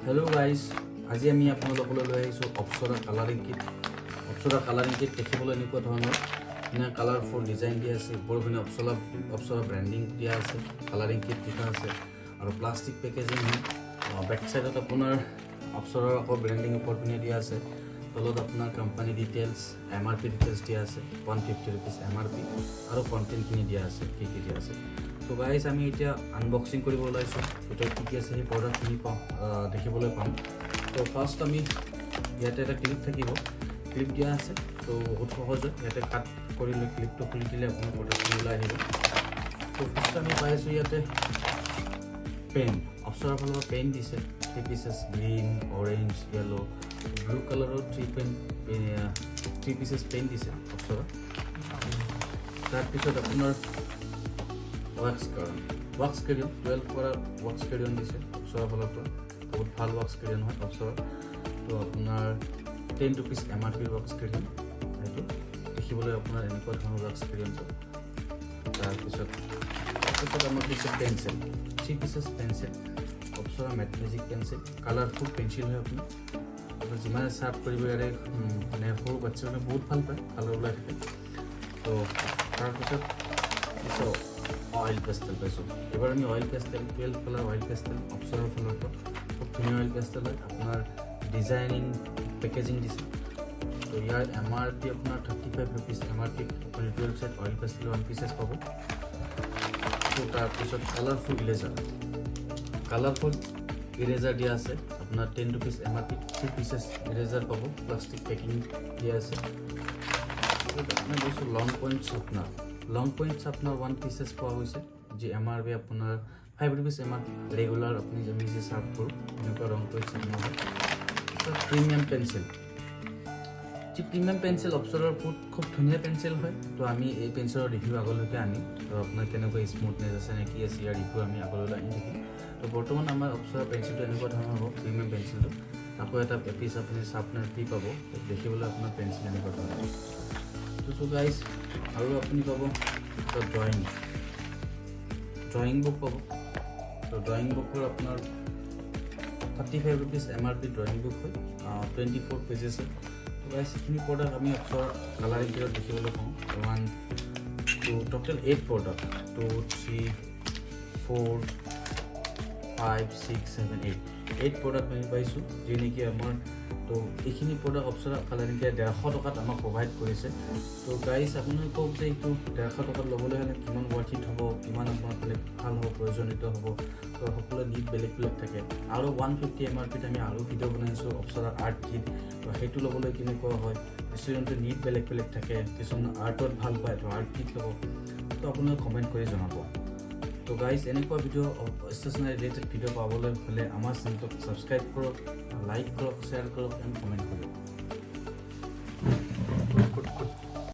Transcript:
Hello guys, আজি আমি আপোনালোকলৈ লৈ আহিছো অপসৰা কালাৰিং কিট। অপসৰা কালাৰিং কিট দেখিবলৈ এনেকুৱা ধৰণৰ না কালাৰফুল ডিজাইন দিয়া আছে, বৰগুনি অপসৰা ব্ৰ্যান্ডিং দিয়া আছে, কালাৰিং কিট লিখা আছে আৰু প্লাষ্টিক পেকেজিং হয়। বেক সাইডত আপোনাৰ অপসৰাৰ আকৌ ব্ৰ্যান্ডিং ওপৰত দিয়া আছে। তলত আপোনাৰ কোম্পানী ডিটেইলছ, MRP ডিটেইলছ দিয়া আছে, 150 रुपीस MRP আৰু কন্টেন্ট খিনি দিয়া আছে, কি দিয়া আছে। তো গাইজ আমি এতিয়া আনবক্সিং কৰিব ওলাইছোঁ, ভিতৰত কি আছে সেই প্ৰডাক্টখিনি দেখিবলৈ পাম। তো ফাৰ্ষ্ট আমি ইয়াতে এটা ক্লিপ থাকিব, ক্লিপ দিয়া আছে। তো বহুত সহজ হয়, ইয়াতে কাট কৰি লৈ ক্লিপটো খুলি দিলে আপোনাৰ প্ৰডাক্টখিনি ওলাই আহিব। তো ফাৰ্ষ্ট আমি পাইছোঁ ইয়াতে পেন, অপসৰাৰ ফালৰ পৰা পেন দিছে, 3 pieces green, orange, yellow, blue কালাৰৰ 3 পিচেছ পেন দিছে অপসৰা। তাৰপিছত আপোনাৰ ৱাক্স কেৰিয়ন 12 পৰা ৱাক্স কেৰিয়ন দিছে অপসৰাৰ ফালৰ পৰা, বহুত ভাল ৱাক্স কেৰিয়ন হয় অপসৰাৰ। তো আপোনাৰ 10 रुपीस MRP ৱাক্স কেৰিয়ন, সেইটো দেখিবলৈ আপোনাৰ এনেকুৱা ধৰণৰ ৱাক্স কেৰিয়ন। তাৰপিছত আমাৰ দিছে pencil, 3 pieces pencil, Apsara magic pencil, colourful pencil হয়। আপুনি যিমানে চাৰ্প কৰিব ইয়াৰে মানে সৰু বাচ্চাবিলাকে বহুত ভাল পায়, কালাৰ ওলাই থাকে। তো তাৰপিছত অইল পেষ্টেল পাইছোঁ। এবাৰ আমি oil pastel 12 colour oil pastel অপসৰাৰ ফালৰ পৰা, খুব ধুনীয়া অইল পেষ্টেল হয়। আপোনাৰ ডিজাইনিং পেকেজিং দিছে। তো ইয়াৰ MRP আপোনাৰ 35 रुपीस MRP। আপুনি 12 সেট অইল পেষ্টেল 1 পিচেছ পাব। তো তাৰপিছত কালাৰফুল ইৰেজাৰ দিয়া আছে, আপোনাৰ 10 रुपीस MRP, 3 পিচেছ ইৰেজাৰ পাব, প্লাষ্টিক পেকিং দিয়া আছে। আপোনাৰ কৈছোঁ লং পইণ্ট শাৰ্পনাৰ 1 পিচেছ পোৱা গৈছে, যি MRP আপোনাৰ 5 रुपीस MRP। ৰেগুলাৰ আপুনি আমি যে চাৰ্ভ কৰোঁ এনেকুৱা ৰং পইণ্ট শাৰ্পনাৰ হয়। প্ৰিমিয়াম পেঞ্চিল অপসৰাৰ খুব ধুনীয়া পেঞ্চিল হয়। তো আমি এই পেঞ্চিলৰ ৰিভিউ আগলৈকে আনিম, তো আপোনাৰ কেনেকুৱা স্মুথনেছ আছে নে কি আছে ইয়াৰ ৰিভিউ আমি আগলৈ আনি থাকিম। তো বৰ্তমান আমাৰ অপসৰা পেঞ্চিলটো এনেকুৱা ধৰণৰ হ'ব, প্ৰিমিয়াম পেঞ্চিলটো। আকৌ এটা এপিচ আপুনি শাৰ্পনাৰ ফ্ৰী পাব, দেখিবলৈ আপোনাৰ পেঞ্চিল এনেকুৱা ধৰণৰ। তো গাইজ আৰু আপুনি পাব ড্ৰয়িং বুক পাব। তো ড্ৰয়িং বুকৰ আপোনাৰ 35 रुपीस MRP ড্ৰয়িং বুক হয়, 24 পেজেছ হয়। তো গাইজ এইখিনি প্ৰডাক্ট আমি অপসৰা কালাৰিং কিটত দেখিবলৈ পাওঁ। 1 2 টোটেল 8 প্ৰডাক্ট, 2 3 4 5 6 7 8 প্ৰডাক্ট আমি পাইছোঁ, যি নেকি আমাৰ। তো এইখিনি প্ৰডাক্ট অপসৰা কালাৰিং কিটে 150 টকাত আমাক প্ৰভাইড কৰিছে। তো গাইজ আপুনি কওক যে এইটো 150 টকাত ল'বলৈ হ'লে কিমান ৱৰ্থিট হ'ব, কিমান আপোনাৰ মানে ভাল হ'ব, প্ৰয়োজনীয় হ'ব। তো সকলো নীড বেলেগ থাকে। আৰু 150 MRPত আমি আৰু ভিডিঅ' বনাইছোঁ অপসৰাৰ আৰ্ট কিট। তো সেইটো ল'বলৈ কেনেকুৱা হয়, ষ্টুডেণ্টৰ নীড বেলেগ থাকে, কিছুমান আৰ্টত ভাল পায়, তো আৰ্ট কিট ল'ব। তো আপোনালোকে কমেণ্ট কৰি জনাব। তো গাইজ এনেকুৱা ভিডিঅ' ষ্টেচনাৰী ৰিলেটেড ভিডিঅ' পাবলৈ হ'লে আমাৰ চেনেলটোক ছাবস্ক্ৰাইব কৰক, লাইক কৰক, শ্বেয়াৰ কৰক এণ্ড কমেণ্ট কৰক।